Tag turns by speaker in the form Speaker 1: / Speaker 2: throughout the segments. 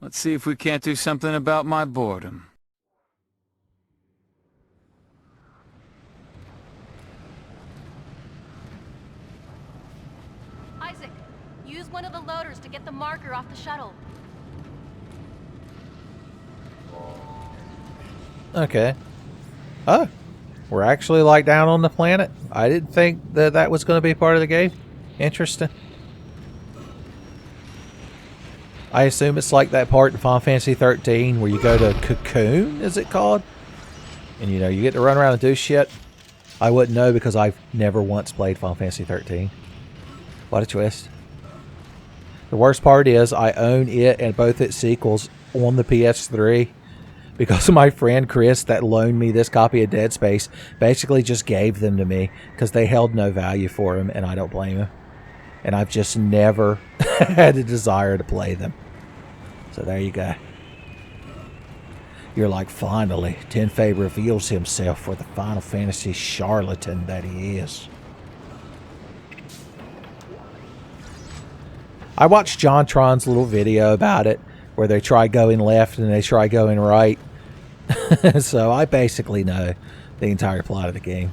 Speaker 1: Let's see if we can't do something about my boredom.
Speaker 2: Isaac, use one of the loaders to get the marker off the shuttle.
Speaker 3: Okay. Oh, we're actually like down on the planet. I didn't think that that was going to be part of the game. Interesting. I assume it's like that part in Final Fantasy 13 where you go to Cocoon, is it called? And you know, you get to run around and do shit. I wouldn't know because I've never once played Final Fantasy 13. What a twist. The worst part is I own it and both its sequels on the PS3 because my friend Chris that loaned me this copy of Dead Space basically just gave them to me because they held no value for him, and I don't blame him. And I've just never had a desire to play them. So there you go. You're like, finally, Tenfey reveals himself for the Final Fantasy charlatan that he is. I watched John Tron's little video about it, where they try going left and they try going right. So I basically know the entire plot of the game.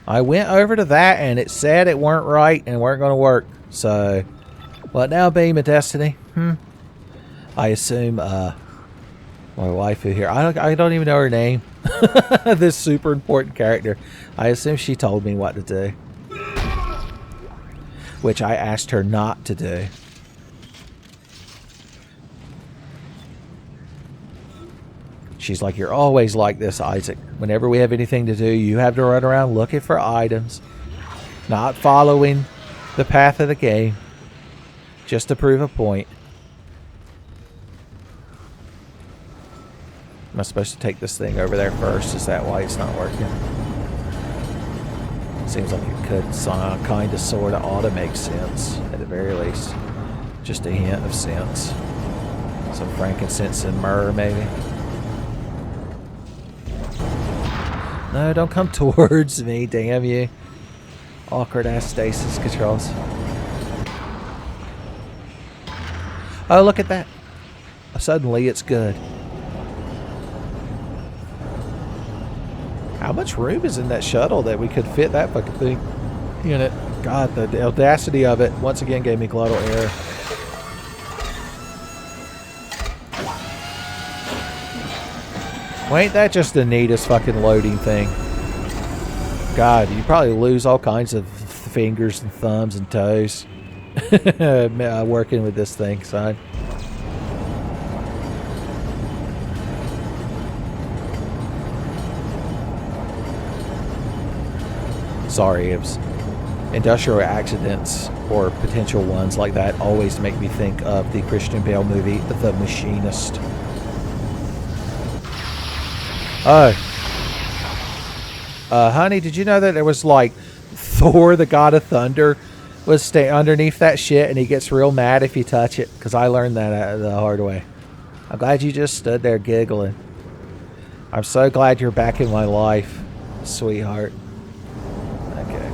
Speaker 3: I went over to that and it said it weren't right and weren't going to work. So, what now, Beam of Destiny? I assume, my waifu here. I don't even know her name. This super important character. I assume she told me what to do. Which I asked her not to do. She's like, you're always like this, Isaac. Whenever we have anything to do, you have to run around looking for items. Not following the path of the game. Just to prove a point. Am I supposed to take this thing over there first? Is that why it's not working? Seems like it could kind of, sort of, ought to make sense. At the very least. Just a hint of sense. Some frankincense and myrrh, maybe. No, don't come towards me, damn you. Awkward ass stasis controls. Oh, look at that. Suddenly it's good. How much room is in that shuttle that we could fit that fucking thing in it? God, the audacity of it once again gave me glottal error. Well, ain't that just the neatest fucking loading thing? God, you probably lose all kinds of fingers and thumbs and toes working with this thing, son. Sorry, it was industrial accidents or potential ones like that always make me think of the Christian Bale movie, The Machinist. Oh. Honey, did you know that there was like Thor, the God of Thunder, was underneath that shit and he gets real mad if you touch it? Because I learned that the hard way. I'm glad you just stood there giggling. I'm so glad you're back in my life, sweetheart. Okay.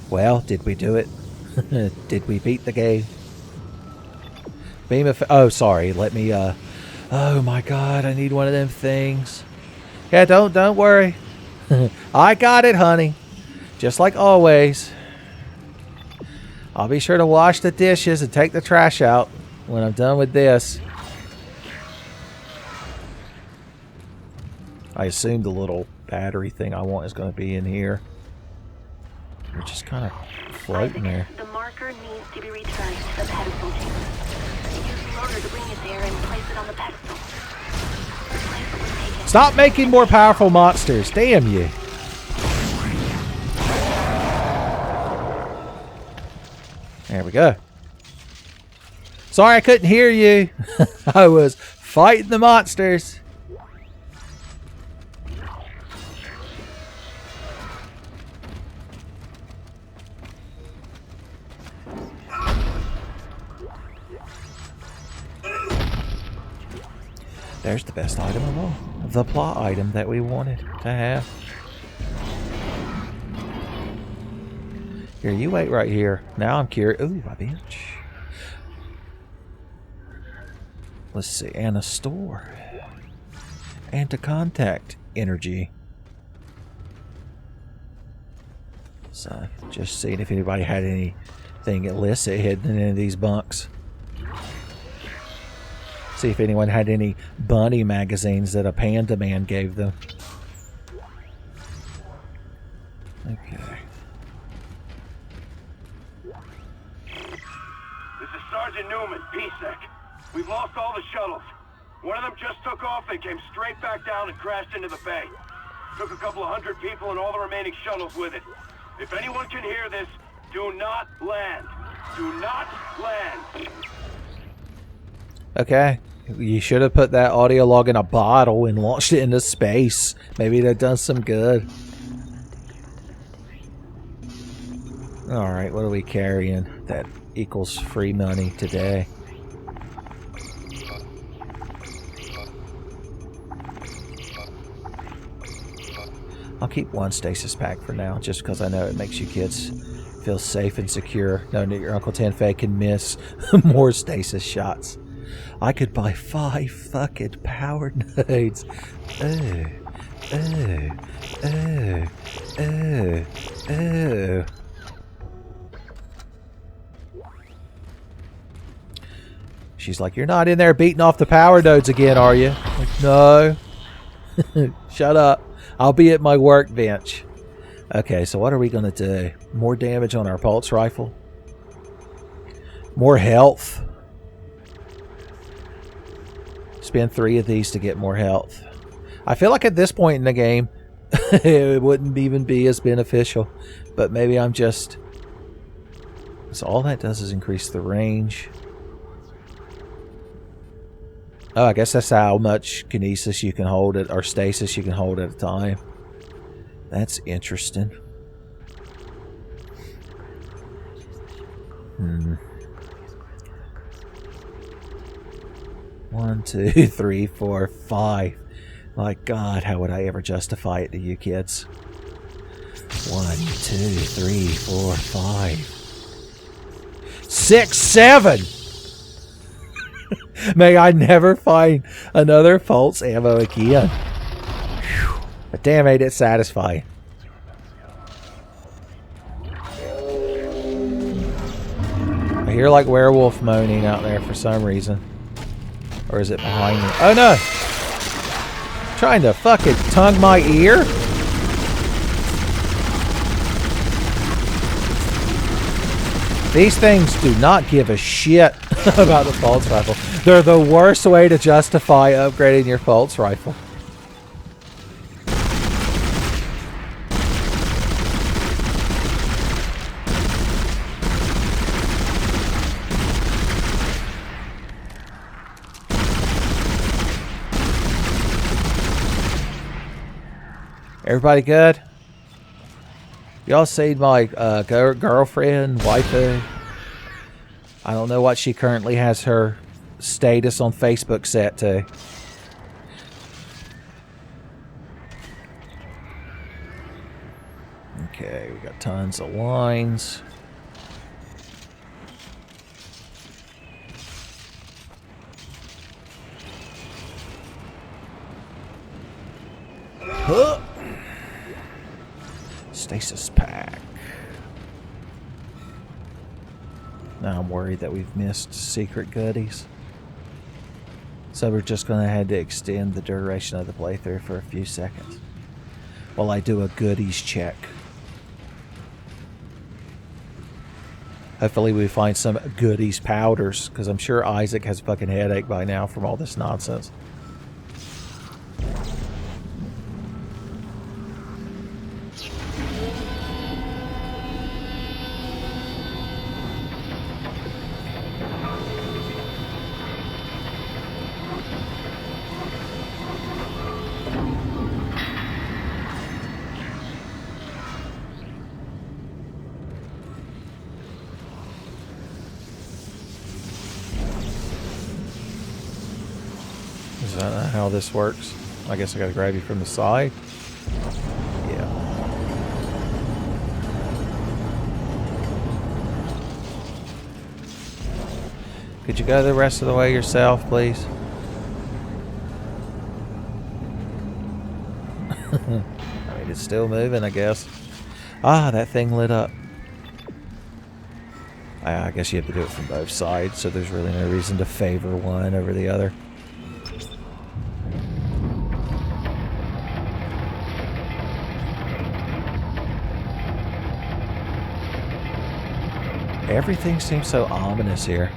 Speaker 3: Well, did we do it? Did we beat the game? Beam of... Oh, sorry. Let me, Oh, my God. I need one of them things. Yeah, don't worry. I got it, honey. Just like always. I'll be sure to wash the dishes and take the trash out when I'm done with this. I assume the little battery thing I want is going to be in here. We're just kind of floating there.
Speaker 4: The marker needs to be returned to the pedestal chamber. Use the loader to bring it there and place it on the pedestal. The place will take it.
Speaker 3: Stop making more powerful monsters. Damn you. There we go. Sorry I couldn't hear you. I was fighting the monsters. There's the best item of all. The plot item that we wanted to have. Here, you wait right here. Now I'm curious. Ooh, my bench. Let's see. And a store. And to contact energy. So, just seeing if anybody had anything illicit hidden in any of these bunks. See if anyone had any bunny magazines that a panda man gave them. Okay.
Speaker 5: This is Sergeant Newman, PSEC. We've lost all the shuttles. One of them just took off and came straight back down and crashed into the bay. Took a couple of hundred people and all the remaining shuttles with it. If anyone can hear this, do not land. Do not land.
Speaker 3: Okay. You should have put that audio log in a bottle and launched it into space. Maybe that does some good. Alright, what are we carrying that equals free money today? I'll keep one stasis pack for now, just because I know it makes you kids feel safe and secure, knowing that your Uncle Tenfey can miss more stasis shots. I could buy 5 fucking power nodes. She's like, you're not in there beating off the power nodes again, are you? I'm like, no. Shut up. I'll be at my workbench. Okay, so what are we going to do? More damage on our pulse rifle? More health? Spend 3 of these to get more health. I feel like at this point in the game, it wouldn't even be as beneficial. But maybe I'm just... So all that does is increase the range. Oh, I guess that's how much kinesis you can hold it, or stasis you can hold at a time. That's interesting. 1, 2, 3, 4, 5. My God, how would I ever justify it to you kids? 1, 2, 3, 4, 5. 6, 7! May I never find another false ammo again. Whew. But damn, ain't it satisfying. I hear like werewolf moaning out there for some reason. Or is it behind me? Oh no! Trying to fucking tongue my ear? These things do not give a shit about the pulse rifle. They're the worst way to justify upgrading your pulse rifle. Everybody good? Y'all seen my girlfriend, waifu? I don't know what she currently has her status on Facebook set to. Okay, we got tons of lines. Huh. Stasis pack. Now I'm worried that we've missed secret goodies. So we're just going to have to extend the duration of the playthrough for a few seconds while I do a goodies check. Hopefully we find some goodies powders, because I'm sure Isaac has a fucking headache by now from all this nonsense. Is that how this works? I guess I gotta grab you from the side. Yeah. Could you go the rest of the way yourself, please? I mean, it's still moving, I guess. Ah, that thing lit up. I guess you have to do it from both sides, so there's really no reason to favor one over the other. Everything seems so ominous here.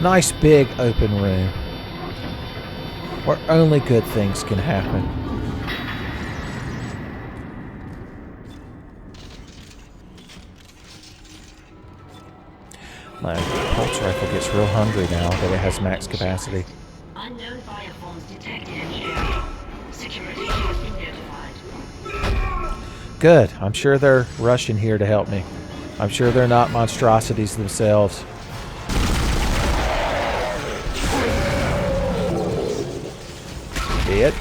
Speaker 3: Nice big open room where only good things can happen. My pulse rifle gets real hungry now that it has max capacity.
Speaker 4: Unknown bioforms detected in the area. Security has been notified.
Speaker 3: Good. I'm sure they're rushing here to help me. I'm sure they're not monstrosities themselves. It.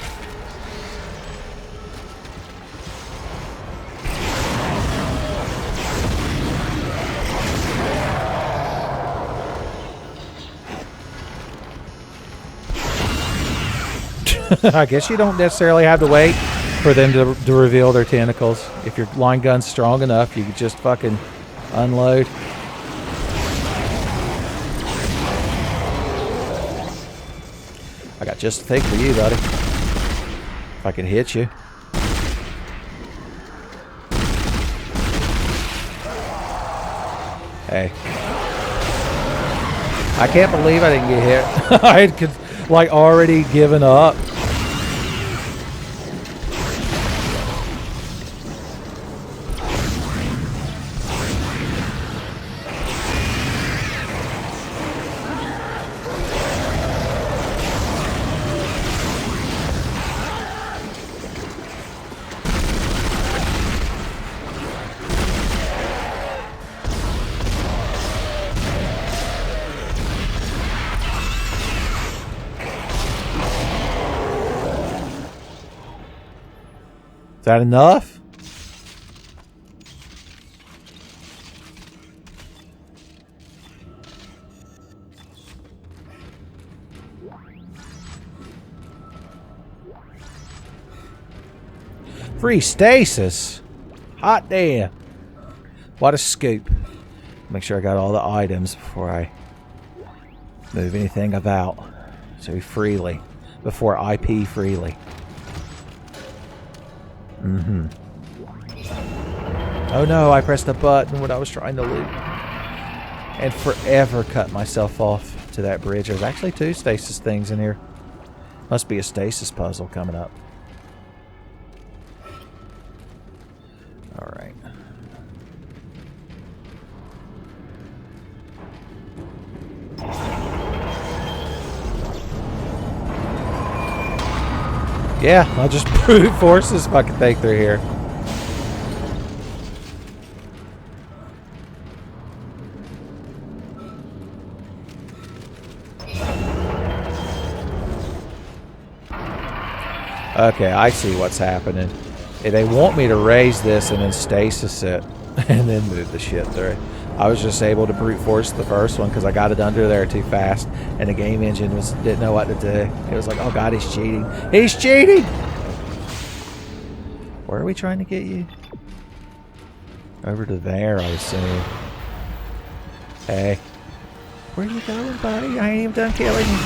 Speaker 3: I guess you don't necessarily have to wait for them to reveal their tentacles. If your line gun's strong enough, you can just fucking unload. I got just the thing for you, buddy. If I can hit you. Hey. I can't believe I didn't get hit. I had like already given up. Is that enough? Free stasis. Hot damn. What a scoop. Make sure I got all the items before I move anything about. So freely. Before I pee freely. Mm-hmm. Oh no, I pressed a button when I was trying to loot. And forever cut myself off to that bridge. There's actually 2 stasis things in here. Must be a stasis puzzle coming up. Alright. Yeah, I'll just brute force this fucking thing through here. Okay, I see what's happening. They want me to raise this and then stasis it and then move the shit through. I was just able to brute force the first one because I got it under there too fast, and the game engine didn't know what to do. It was like, oh god, he's cheating. He's cheating! Where are we trying to get you? Over to there, I assume. Hey. Where are you going, buddy? I ain't even done killing you.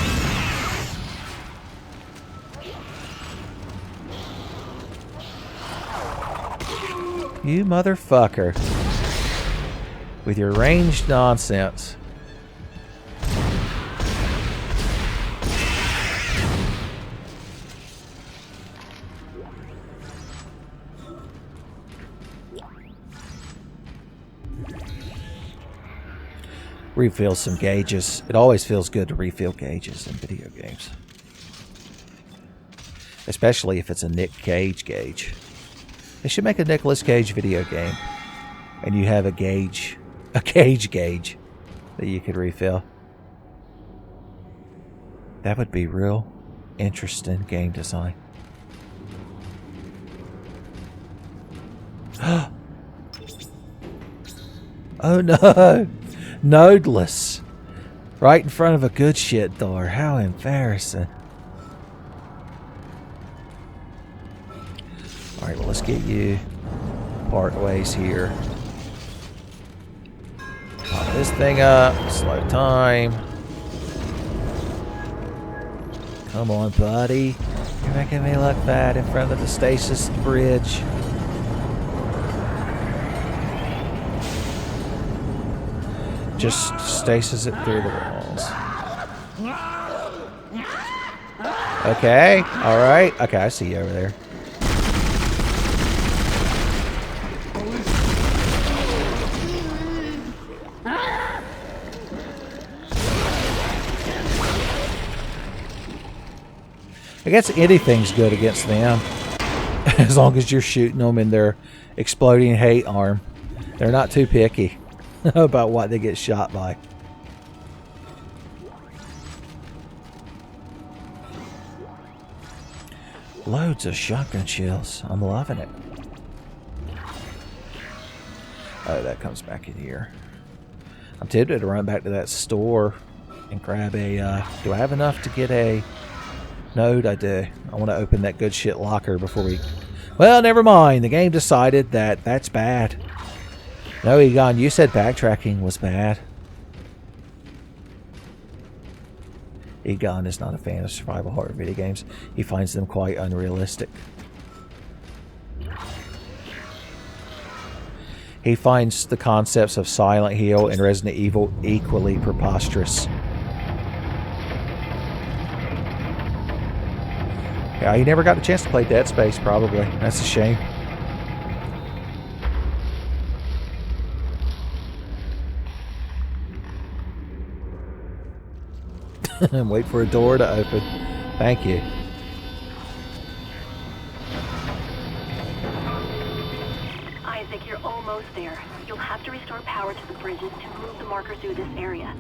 Speaker 3: You motherfucker. With your ranged nonsense. Refill some gauges. It always feels good to refill gauges in video games. Especially if it's a Nick Cage gauge. They should make a Nicolas Cage video game. And you have a gauge gauge that you could refill. That would be real interesting game design. Oh no! Nodeless! Right in front of a good shit door. How embarrassing. Alright, well, let's get you part ways here. Pop this thing up. Slow time. Come on, buddy. You're making me look bad in front of the stasis bridge. Just stasis it through the walls. Okay, alright. Okay, I see you over there. I guess anything's good against them. As long as you're shooting them in their exploding hate arm. They're not too picky about what they get shot by. Loads of shotgun shells. I'm loving it. Oh, that comes back in here. I'm tempted to run back to that store and grab a... do I have enough to get a... node? I do. I want to open that good shit locker before we... Well, never mind. The game decided that that's bad. No, Egon, you said backtracking was bad. Egon is not a fan of survival horror video games. He finds them quite unrealistic. He finds the concepts of Silent Hill and Resident Evil equally preposterous. Yeah, he never got the chance to play Dead Space, probably. That's a shame. And wait for a door to open. Thank you.
Speaker 4: Isaac, you're almost there. You'll have to restore power to the bridges to move the marker through this area.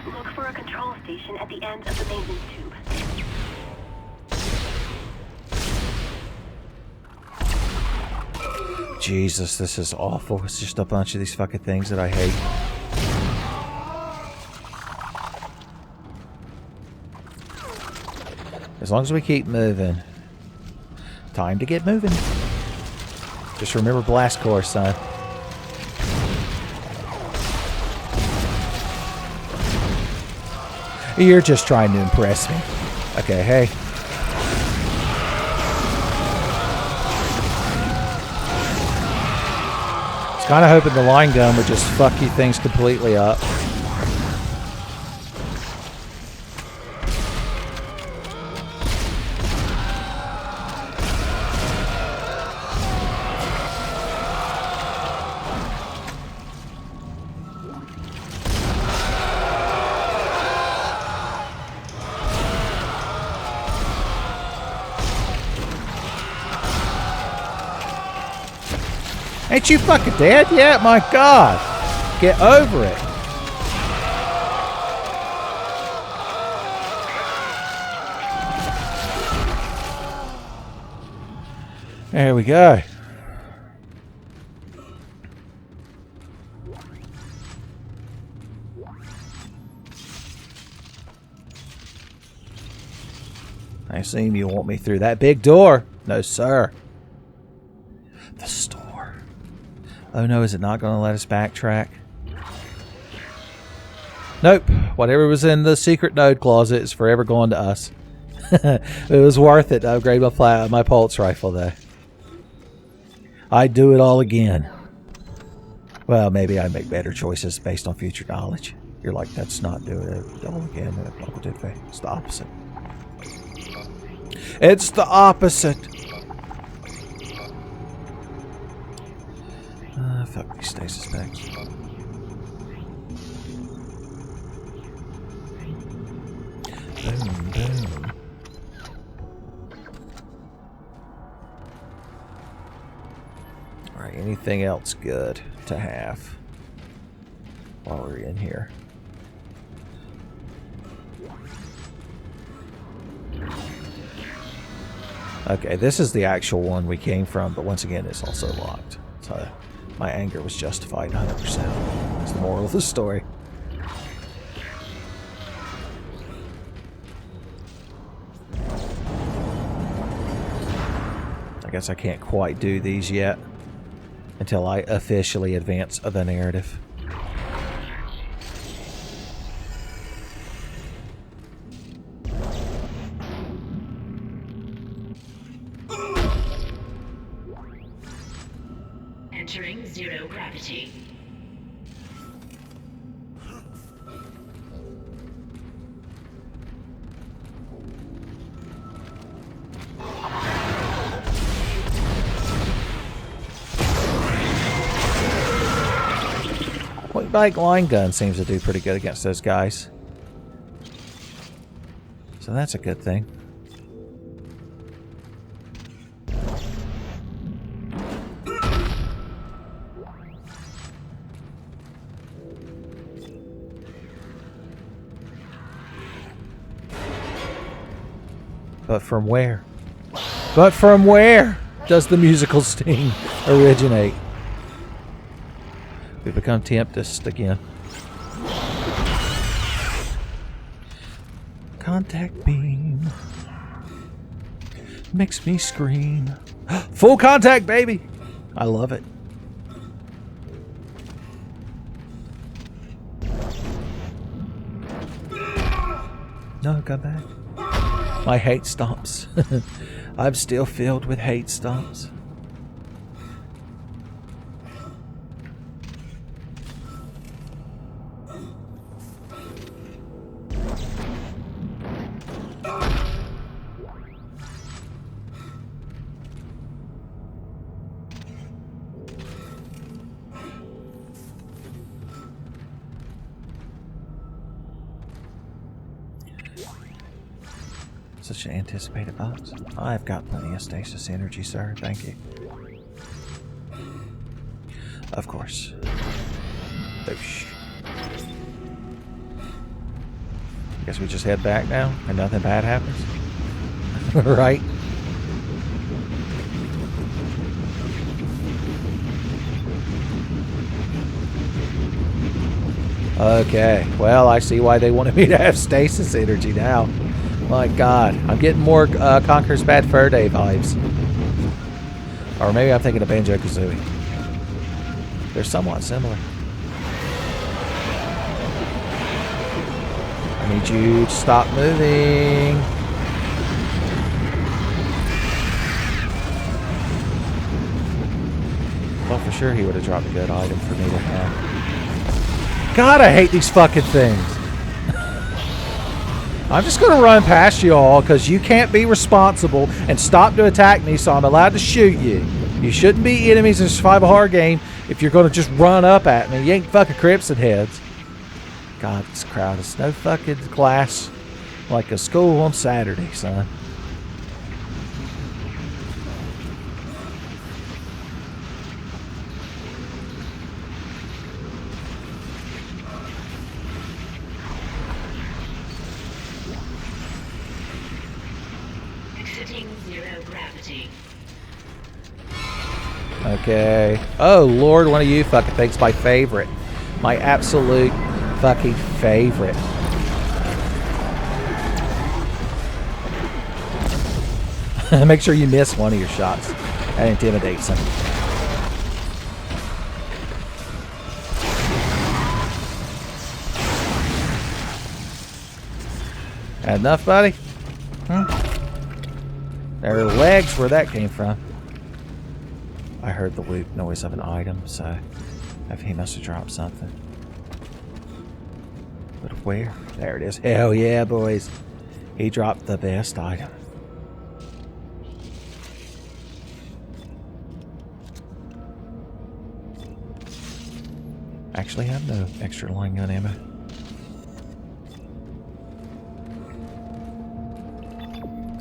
Speaker 4: Look for a control station at the end of the maintenance tube.
Speaker 3: Jesus, this is awful. It's just a bunch of these fucking things that I hate. As long as we keep moving. Time to get moving. Just remember blast core, son. You're just trying to impress me. Okay, hey. I was kind of hoping the line gun would just fuck you things completely up. Ain't you fucking dead yet? My God. Get over it. There we go. I assume you want me through that big door. No, sir. The store. Oh no, is it not going to let us backtrack? Nope. Whatever was in the secret node closet is forever going to us. It was worth it to upgrade my pulse rifle, though. I'd do it all again. Well, maybe I'd make better choices based on future knowledge. You're like, that's not doing it all again. Uncle Tenfey. It's the opposite. It's the opposite. Fuck these stasis packs. Boom, boom. anything else good to have while we're in here? Okay, this is the actual one we came from, but once again, it's also locked. So my anger was justified 100%. That's the moral of the story. I guess I can't quite do these yet until I officially advance the narrative.
Speaker 6: Entering zero gravity.
Speaker 3: Point blank line gun seems to do pretty good against those guys. So that's a good thing. But from where? But from where does the musical sting originate? We become Tempest again. Contact beam makes me scream. Full contact, baby! I love it. No, come back. My hate stomps. I'm still filled with hate stomps. Such an anticipated box. I've got plenty of stasis energy, sir. Thank you. Of course. Boosh. Guess we just head back now and nothing bad happens. Right? Okay. Well, I see why they wanted me to have stasis energy now. My God, I'm getting more Conker's Bad Fur Day vibes. Or maybe I'm thinking of Banjo-Kazooie. They're somewhat similar. I need you to stop moving. Well, for sure he would have dropped a good item for me to have. God, I hate these fucking things. I'm just going to run past you all because you can't be responsible and stop to attack me, so I'm allowed to shoot you. You shouldn't be enemies in a survival horror game if you're going to just run up at me. You ain't fucking Crimson Heads. God, this crowd is no fucking class like a school on Saturday, son. Okay. Oh, Lord, one of you fucking things. My favorite. My absolute fucking favorite. Make sure you miss one of your shots. That intimidates them. Had enough, buddy? There are legs where that came from. I heard the whoop noise of an item, so he must have dropped something. But where? There it is. Hell yeah, boys. He dropped the best item. Actually, I have no extra line gun ammo.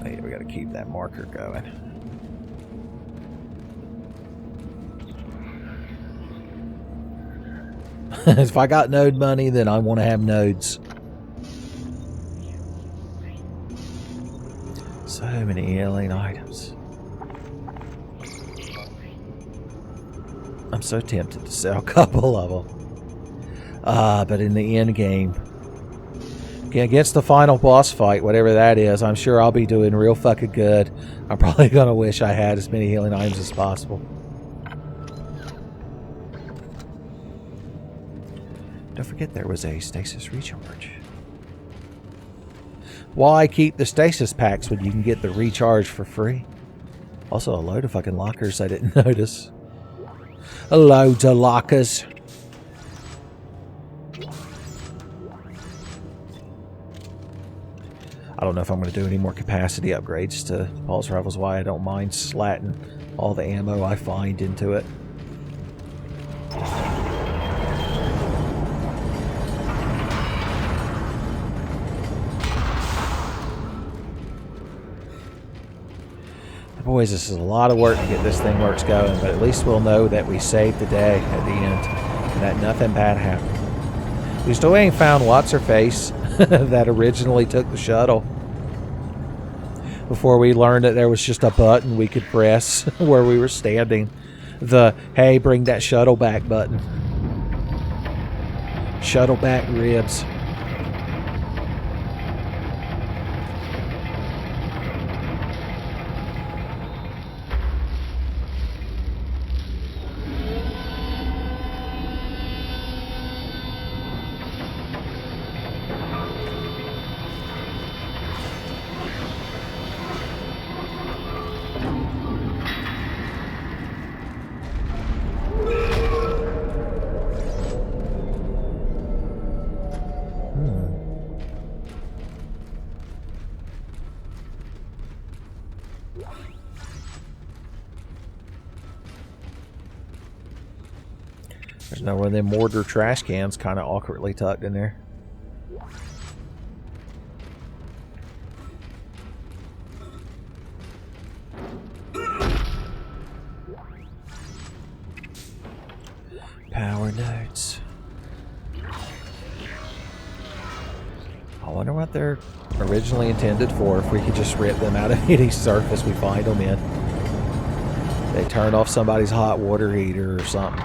Speaker 3: Hey, we gotta keep that marker going. If I got node money, then I want to have nodes. So many alien items. I'm so tempted to sell a couple of them. But in the end game, against the final boss fight, whatever that is, I'm sure I'll be doing real fucking good. I'm probably going to wish I had as many healing items as possible. Don't forget there was a stasis recharge. Why keep the stasis packs when you can get the recharge for free? Also a load of fucking lockers I didn't notice. A load of lockers. I don't know if I'm going to do any more capacity upgrades to Pulse Rifles. Why I don't mind slatting all the ammo I find into it. Boys, this is a lot of work to get this thing works going, but at least we'll know that we saved the day at the end and that nothing bad happened. We still ain't found what's-her-face that originally took the shuttle. Before we learned that there was just a button we could press where we were standing. The, hey, bring that shuttle back button. Shuttle back ribs. There's no one of them mortar trash cans kind of awkwardly tucked in there. Power nodes. I wonder what they're originally intended for, if we could just rip them out of any surface we find them in. They turn off somebody's hot water heater or something.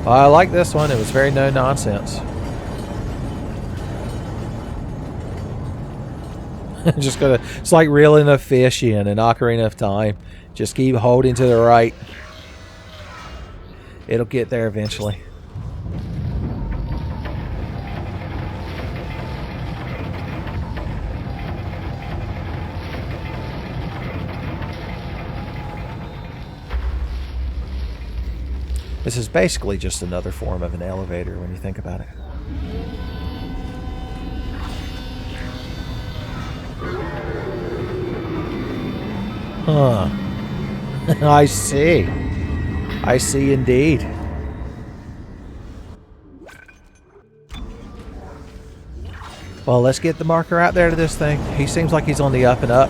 Speaker 3: Well, I like this one. It was very no nonsense. Just gonna, it's like reeling a fish in in Ocarina of Time. Just keep holding to the right. It'll get there eventually. This is basically just another form of an elevator when you think about it. Huh. I see. I see indeed. Well, let's get the marker out there to this thing. He seems like he's on the up and up.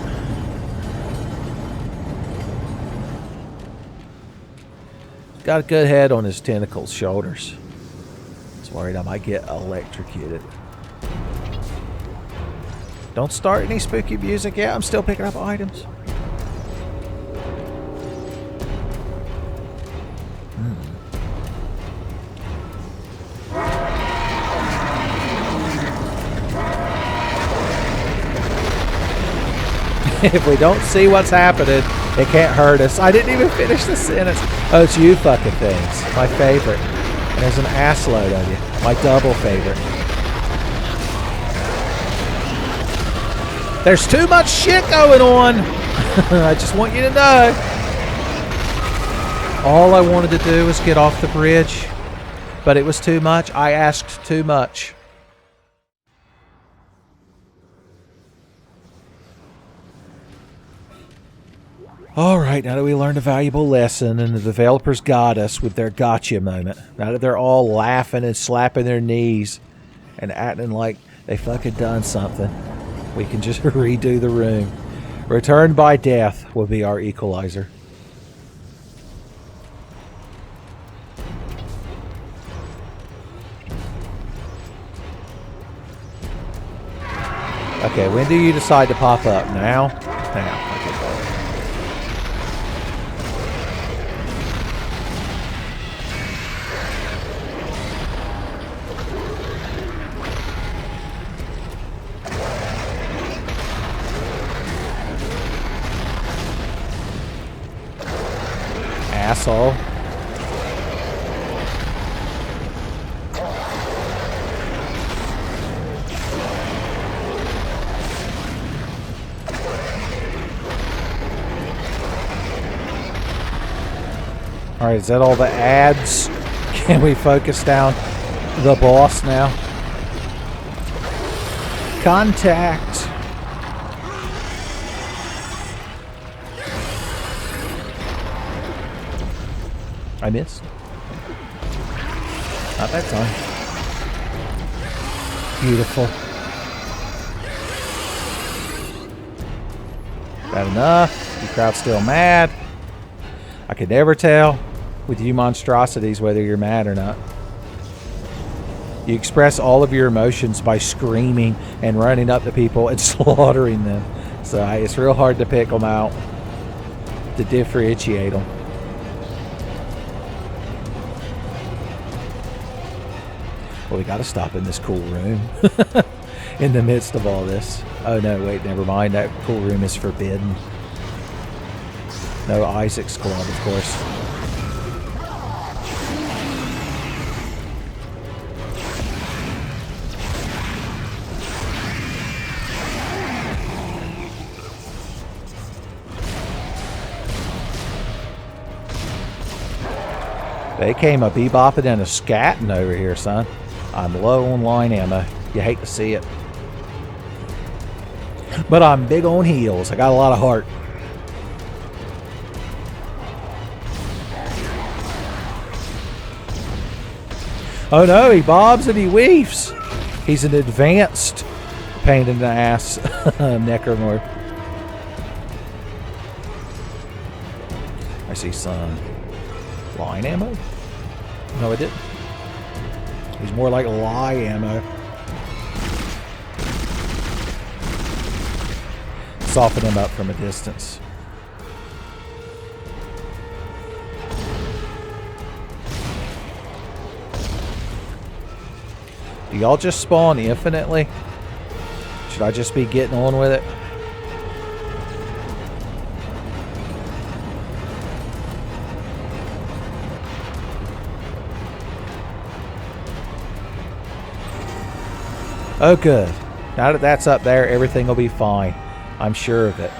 Speaker 3: Got a good head on his tentacles, shoulders. I was worried I might get electrocuted. Don't start any spooky music yet. I'm still picking up items. If we don't see what's happening, it can't hurt us. I didn't even finish the sentence. Oh, it's you fucking things. My favorite. And there's an ass load of you. My double favorite. There's too much shit going on. I just want you to know. All I wanted to do was get off the bridge. But it was too much. I asked too much. Alright, now that we learned a valuable lesson and the developers got us with their gotcha moment, now that they're all laughing and slapping their knees and acting like They fucking done something. We can just redo the room. Returned by death will be our equalizer. Okay, when do you decide to pop up? Now? Now. Okay. Asshole. Alright, is that all the ads? Can we focus down the boss now? Contact! I missed. Not that time. Beautiful. That enough? You crowd still mad? I could never tell with you monstrosities whether you're mad or not. You express all of your emotions by screaming and running up to people and slaughtering them. So it's real hard to pick them out, to differentiate them. Well, we got to stop in this cool room in the midst of all this. Oh no, wait, never mind. That cool room is forbidden. No Isaac's Club, of course. They came a bebopping and a scatting over here, son. I'm low on line ammo. You hate to see it. But I'm big on heals. I got a lot of heart. Oh no, he bobs and he weaves. He's an advanced pain in the ass necromorph. I see some line ammo? No, I didn't. He's more like lie ammo. Soften him up from a distance. Do y'all just spawn infinitely? Should I just be getting on with it? Oh good. Now that that's up there, everything will be fine. I'm sure of it.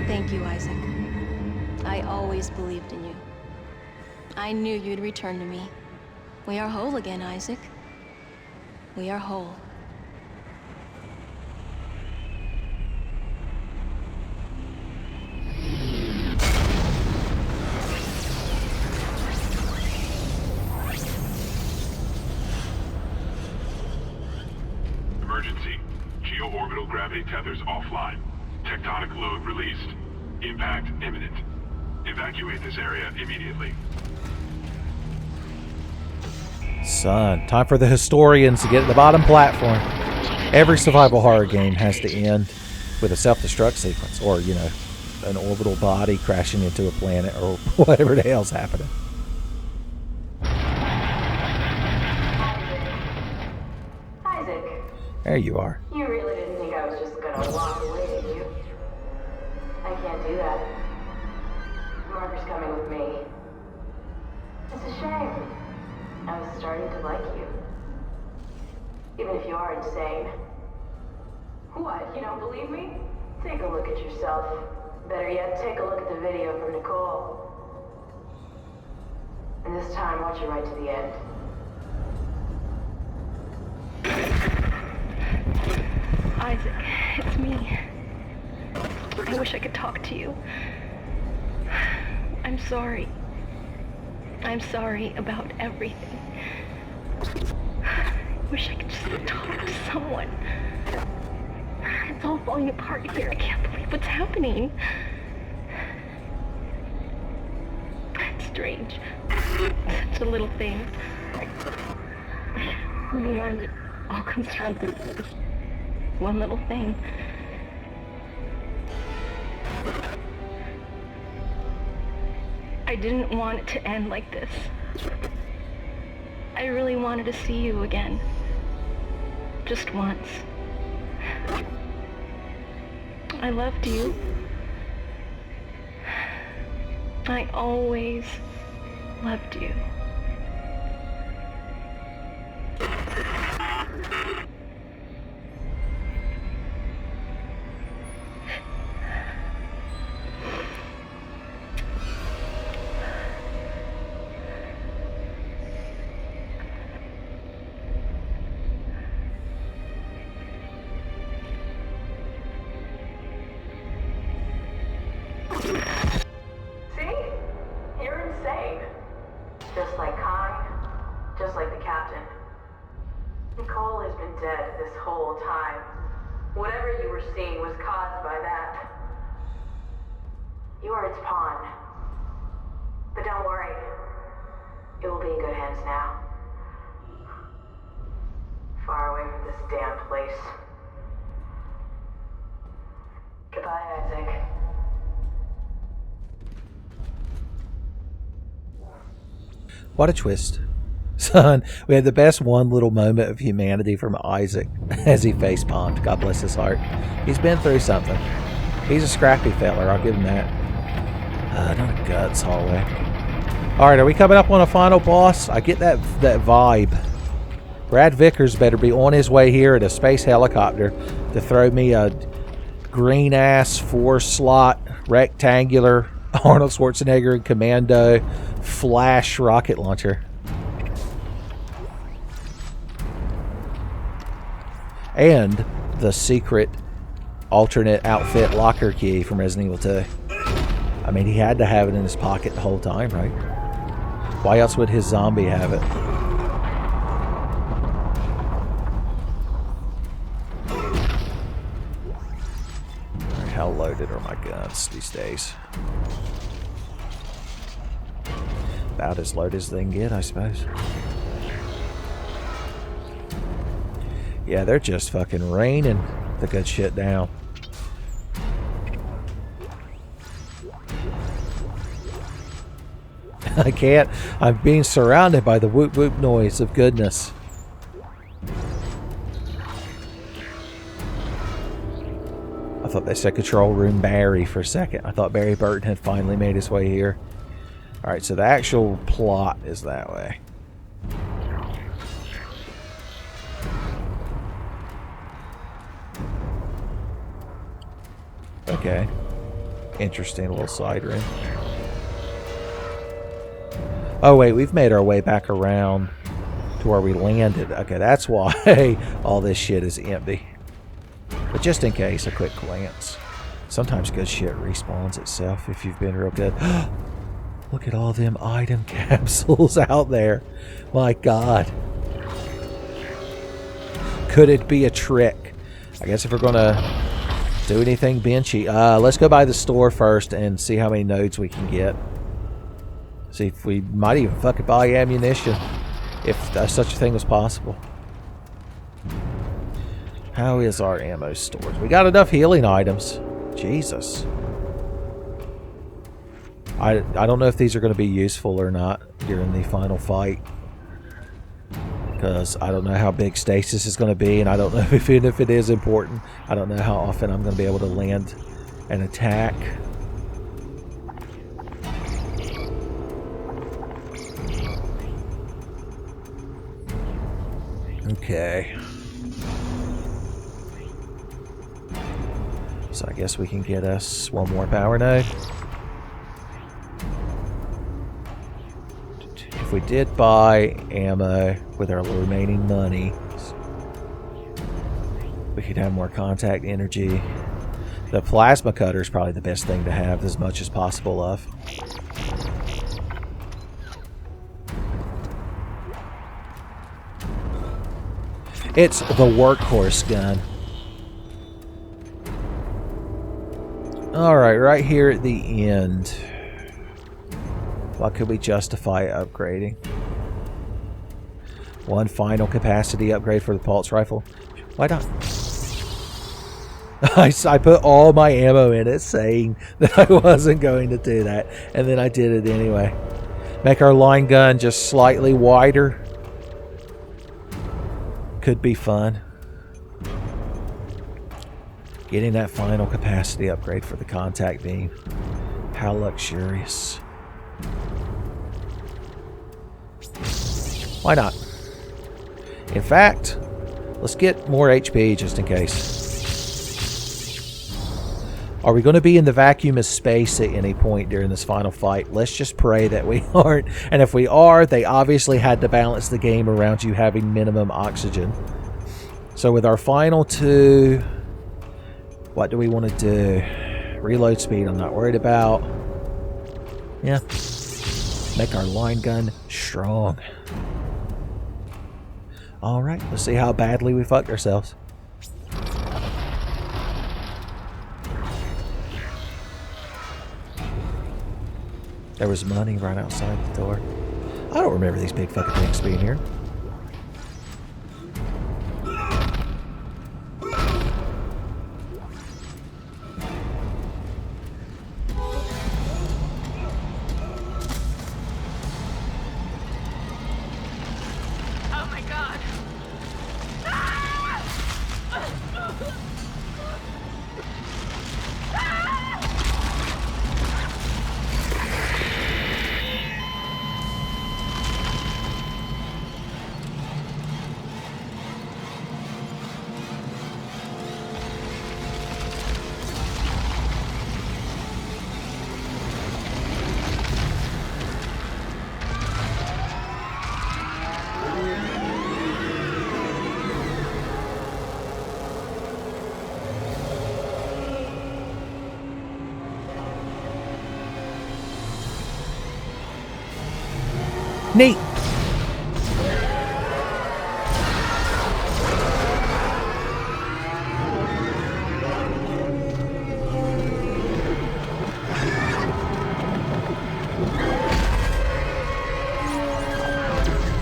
Speaker 2: Thank you, Isaac. I always believed in you. I knew you'd return to me. We are whole again, Isaac. We are whole.
Speaker 7: Emergency. Geo-orbital gravity tethers offline. Tectonic load released. Impact imminent. Evacuate this area immediately.
Speaker 3: Son, time for the historians to get at the bottom platform. Every survival horror game has to end with a self-destruct sequence, or, you know, an orbital body crashing into a planet, or whatever the hell's happening.
Speaker 4: Isaac,
Speaker 3: There you are.
Speaker 4: you really didn't think I was just gonna walk away, did you? I can't do that. Marker's coming with me. It's a shame. I was starting to like you. Even if you are insane. What, you don't believe me? Take a look at yourself. Better yet, take a look at the video from Nicole. And this time, watch it right to the end.
Speaker 2: Isaac, it's me. I wish I could talk to you. I'm sorry. I'm sorry about everything. I wish I could just talk to someone. It's all falling apart here. I can't believe what's happening. It's strange. Such a little thing. And it all comes down to this one little thing. I didn't want it to end like this. I really wanted to see you again. Just once. I loved you. I always loved you.
Speaker 4: Just like Kai, just like the captain. Nicole has been dead this whole time. Whatever you were seeing was caused by that. You are its pawn. But don't worry. It will be in good hands now. Far away from this damn place. Goodbye, Isaac.
Speaker 3: What a twist. Son, we had the best one little moment of humanity from Isaac as he face palmed. God bless his heart. He's been through something. He's a scrappy feller, I'll give him that. Not a guts hallway. Alright, are we coming up on a final boss? I get that vibe. Brad Vickers better be on his way here in a space helicopter to throw me a green-ass 4-slot rectangular Arnold Schwarzenegger and Commando flash rocket launcher. And the secret alternate outfit locker key from Resident Evil 2. I mean, he had to have it in his pocket the whole time, right? Why else would his zombie have it? How loaded are my guns these days? About as loaded as they can get, I suppose. Yeah, they're just fucking raining the good shit down. I can't. I'm being surrounded by the whoop whoop noise of goodness. I thought they said control room Barry for a second. I thought Barry Burton had finally made his way here. Alright, so the actual plot is that way. Okay. Interesting little side room. Oh wait, we've made our way back around to where we landed. Okay, that's why all this shit is empty. But just in case, a quick glance. Sometimes good shit respawns itself if you've been real good. Look at all them item capsules out there. My God. Could it be a trick? I guess if we're going to do anything benchy. Let's go by the store first and see how many nodes we can get. See if we might even fucking buy ammunition. If such a thing was possible. How is our ammo storage? We got enough healing items. Jesus. I don't know if these are going to be useful or not during the final fight. Because I don't know how big stasis is going to be, and I don't know if even if it is important. I don't know how often I'm going to be able to land an attack. Okay. So I guess we can get us one more power node. If we did buy ammo with our remaining money, we We could have more contact energy. The plasma cutter is probably the best thing to have as much as possible of. It's the workhorse gun. Alright, right here at the end. What could we justify upgrading? One final capacity upgrade for the pulse rifle. Why not? I put all my ammo in it saying that I wasn't going to do that. And then I did it anyway. Make our line gun just slightly wider. Could be fun. Getting that final capacity upgrade for the contact beam. How luxurious. Why not? In fact, let's get more HP just in case. Are we going to be in the vacuum of space at any point during this final fight? Let's just pray that we aren't. And if we are, they obviously had to balance the game around you having minimum oxygen. So with our final two, what do we want to do? Reload speed, I'm not worried about. Yeah. Make our line gun strong. Alright, let's see how badly we fucked ourselves. There was money right outside the door. I don't remember these big fucking things being here.
Speaker 2: Oh my god.
Speaker 3: Neat.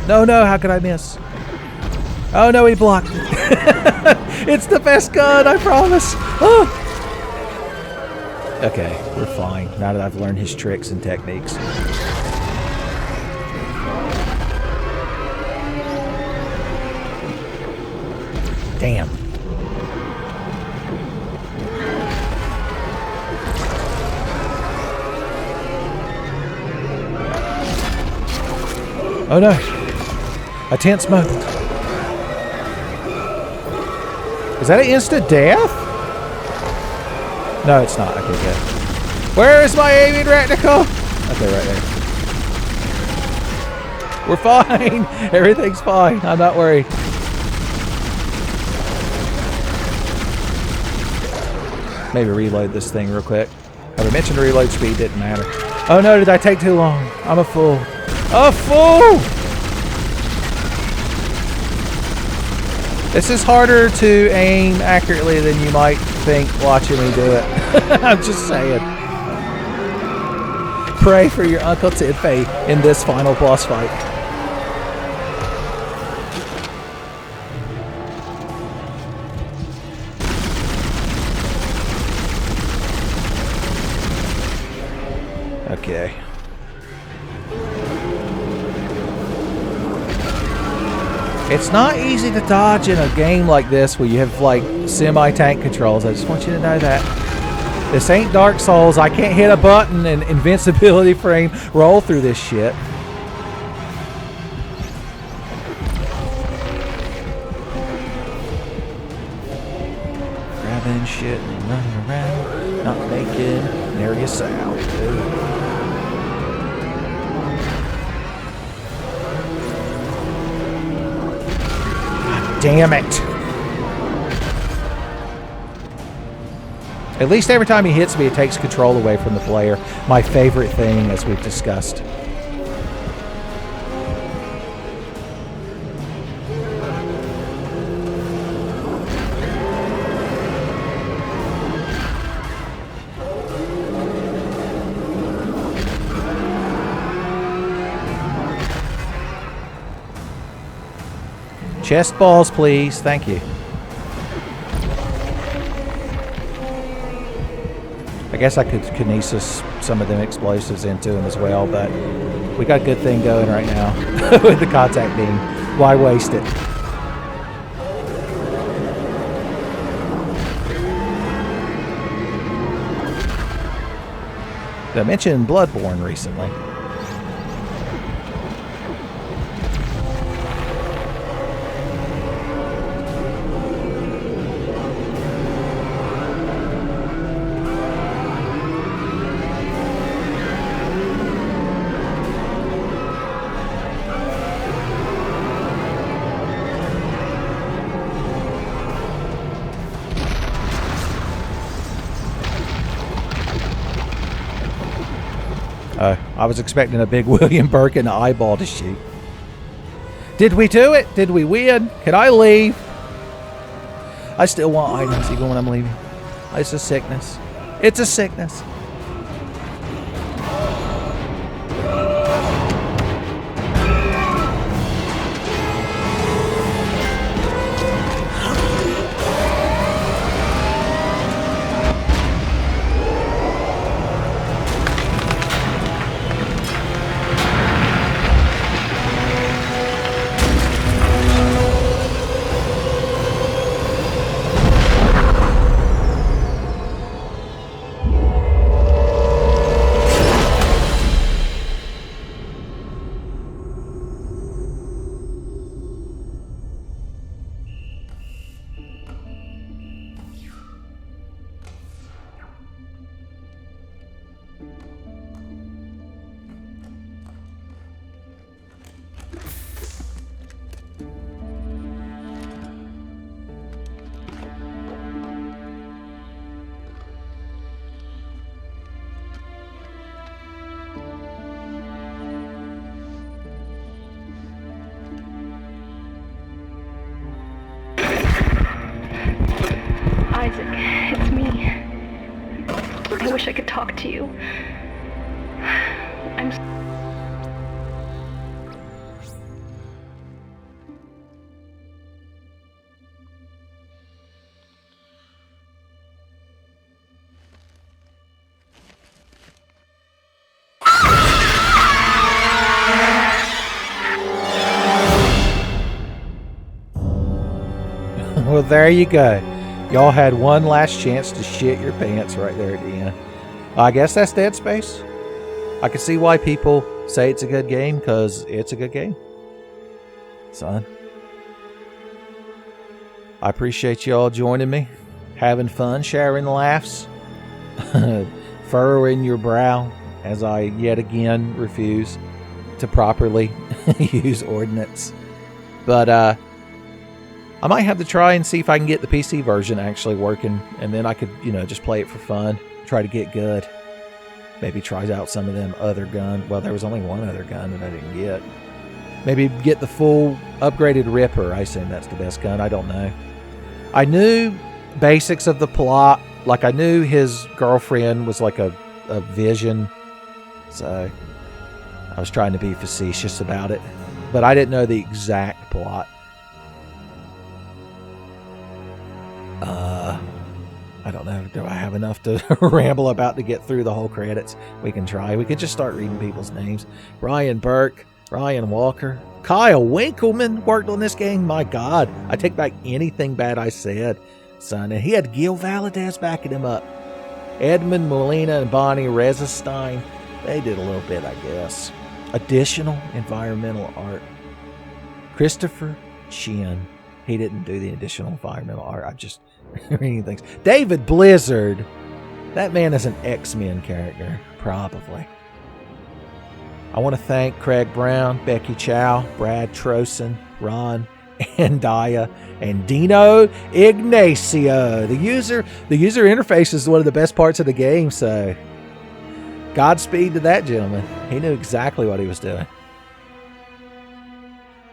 Speaker 3: No, no, how could I miss? Oh no, he blocked. It's the best gun, I promise. Oh. Okay, we're fine now that I've learned his tricks and techniques. Damn. Oh no. A tense moment. Is that an instant death? No, it's not. Okay, good. Where is my aiming reticle? Okay, right there. We're fine. Everything's fine. I'm not worried. Maybe reload this thing real quick. Have I mentioned reload speed? Didn't matter. Oh no, did I take too long? I'm a fool. A fool! This is harder to aim accurately than you might think watching me do it. I'm just saying. Pray for your Uncle Tenfey in this final boss fight. Okay. It's not easy to dodge in a game like this where you have like semi-tank controls. I just want you to know that. This ain't Dark Souls. I can't hit a button and invincibility frame roll through this shit. Grabbing shit and running around, not making nary a sound. Damn it. At least every time he hits me, it takes control away from the player. My favorite thing, as we've discussed. Chest balls, please. Thank you. I guess I could kinesis some of them explosives into him as well, but we got a good thing going right now with the contact beam. Why waste it? I mentioned Bloodborne recently. I was expecting a big William Burke in the eyeball to shoot. Did we do it? Did we win? Can I leave? I still want items even when I'm leaving. It's a sickness. It's a sickness.
Speaker 2: Isaac, it's me. I wish I could talk to you. I'm
Speaker 3: Well, there you go. Y'all had one last chance to shit your pants right there at the end. I guess that's Dead Space. I can see why people say it's a good game, because it's a good game. Son. I appreciate y'all joining me, having fun, sharing laughs, furrowing your brow as I yet again refuse to properly use ordnance. But, I might have to try and see if I can get the PC version actually working, and then I could, just play it for fun, try to get good. Maybe try out some of them other guns. Well, there was only one other gun that I didn't get. Maybe get the full upgraded Ripper. I assume that's the best gun. I don't know. I knew basics of the plot. Like, I knew his girlfriend was like a vision. So, I was trying to be facetious about it. But I didn't know the exact plot. I don't know. Do I have enough to ramble about to get through the whole credits? We can try. We could just start reading people's names. Brian Burke, Ryan Walker, Kyle Winkleman worked on this game. My God, I take back anything bad I said, son. And he had Gil Valadez backing him up. Edmund Molina and Bonnie Rezestein, they did a little bit, I guess. Additional environmental art. Christopher Chin. He didn't do the additional environmental art. I'm just reading things. David Blizzard. That man is an X-Men character, probably. I want to thank Craig Brown, Becky Chow, Brad Trosen, Ron, and Daya, and Dino Ignacio. The user interface is one of the best parts of the game, so Godspeed to that gentleman. He knew exactly what he was doing.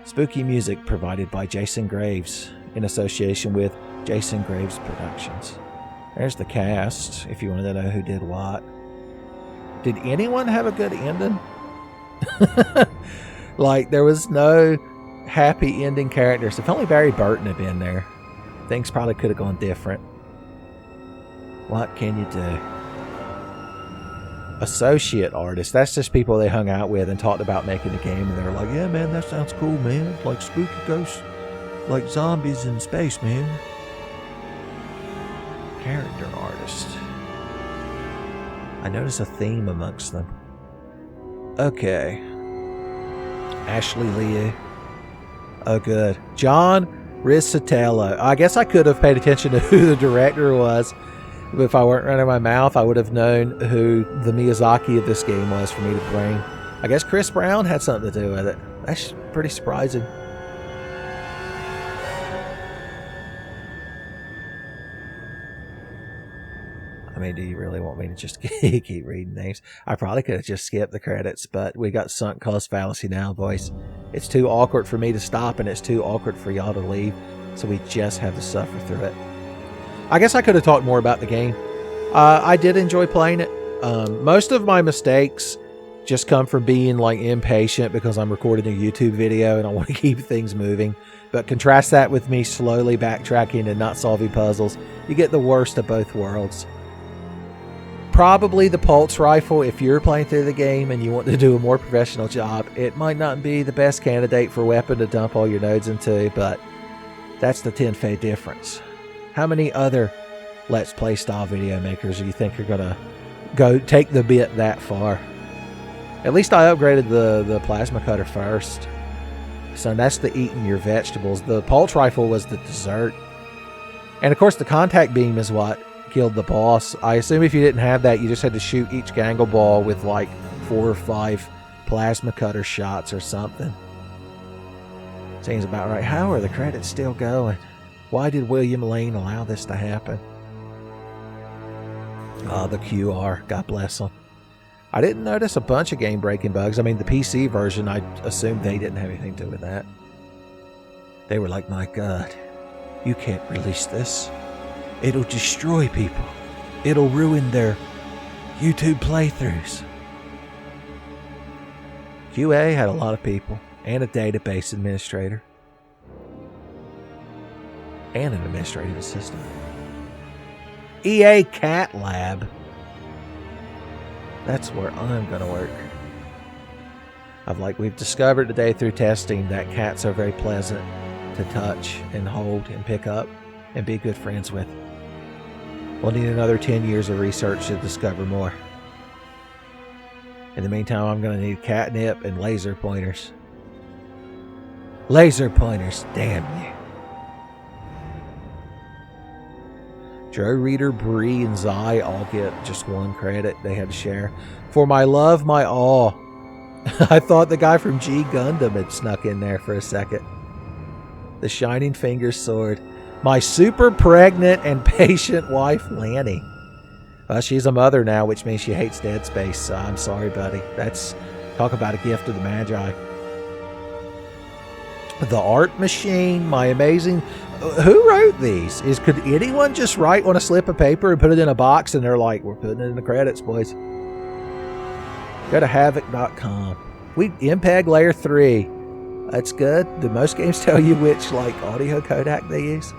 Speaker 3: Spooky music provided by Jason Graves in association with Jason Graves Productions. There's the cast, if you wanted to know who did what. Did anyone have a good ending? Like, there was no happy ending characters. If only Barry Burton had been there, things probably could have gone different. What can you do? Associate artists, that's just people they hung out with and talked about making the game, and they were like, yeah man, that sounds cool, man. Like spooky ghosts, like zombies in space, man. Character artist, I notice a theme amongst them. Okay, Ashley Liu. Oh good. John Rizzatello. I guess I could have paid attention to who the director was. If I weren't running my mouth, I would have known who the Miyazaki of this game was for me to blame. I guess Chris Brown had something to do with it. That's pretty surprising. I mean, do you really want me to just keep reading names? I probably could have just skipped the credits, but we got sunk cost fallacy now, boys. It's too awkward for me to stop, and it's too awkward for y'all to leave, so we just have to suffer through it. I guess I could have talked more about the game. I did enjoy playing it. Most of my mistakes just come from being like impatient because I'm recording a YouTube video and I want to keep things moving. But contrast that with me slowly backtracking and not solving puzzles. You get the worst of both worlds. Probably the pulse rifle, if you're playing through the game and you want to do a more professional job, it might not be the best candidate for weapon to dump all your nodes into, but that's the Tenfey difference. How many other Let's Play style video makers do you think are gonna go take the bit that far? At least I upgraded the plasma cutter first. So that's the eating your vegetables. The pulse rifle was the dessert. And of course the contact beam is what killed the boss. I assume if you didn't have that, you just had to shoot each gangle ball with like 4 or 5 plasma cutter shots or something. Seems about right. How are the credits still going? Why did William Lane allow this to happen? Oh, the QR. God bless them. I didn't notice a bunch of game-breaking bugs. I mean, the PC version, I assumed they didn't have anything to do with that. They were like, my God, you can't release this. It'll destroy people. It'll ruin their YouTube playthroughs. QA had a lot of people and a database administrator. And an administrative assistant. EA Cat Lab. That's where I'm gonna work. We've discovered today through testing that cats are very pleasant to touch and hold and pick up and be good friends with. We'll need another 10 years of research to discover more. In the meantime, I'm gonna need catnip and laser pointers. Laser pointers, damn you. Joe Reader, Bree, and Zai all get just 1 credit they had to share. For my love, my awe. I thought the guy from G Gundam had snuck in there for a second. The Shining Fingers sword. My super pregnant and patient wife, Lanny. Well, she's a mother now, which means she hates Dead Space, so I'm sorry, buddy. That's, talk about a gift of the Magi. The Art Machine, my amazing... Who wrote these? Could anyone just write on a slip of paper and put it in a box and they're like, we're putting it in the credits, boys. Go to havoc.com. MPEG Layer 3. That's good. Do most games tell you which audio codec they use?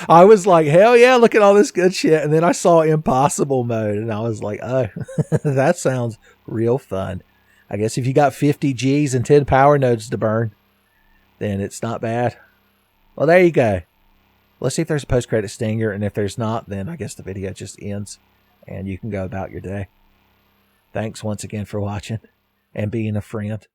Speaker 3: I was like, hell yeah, look at all this good shit. And then I saw impossible mode and I was like, oh, that sounds real fun. I guess if you got 50 Gs and 10 power nodes to burn, then it's not bad. Well, there you go. Let's see if there's a post-credit stinger. And if there's not, then I guess the video just ends and you can go about your day. Thanks once again for watching and being a friend.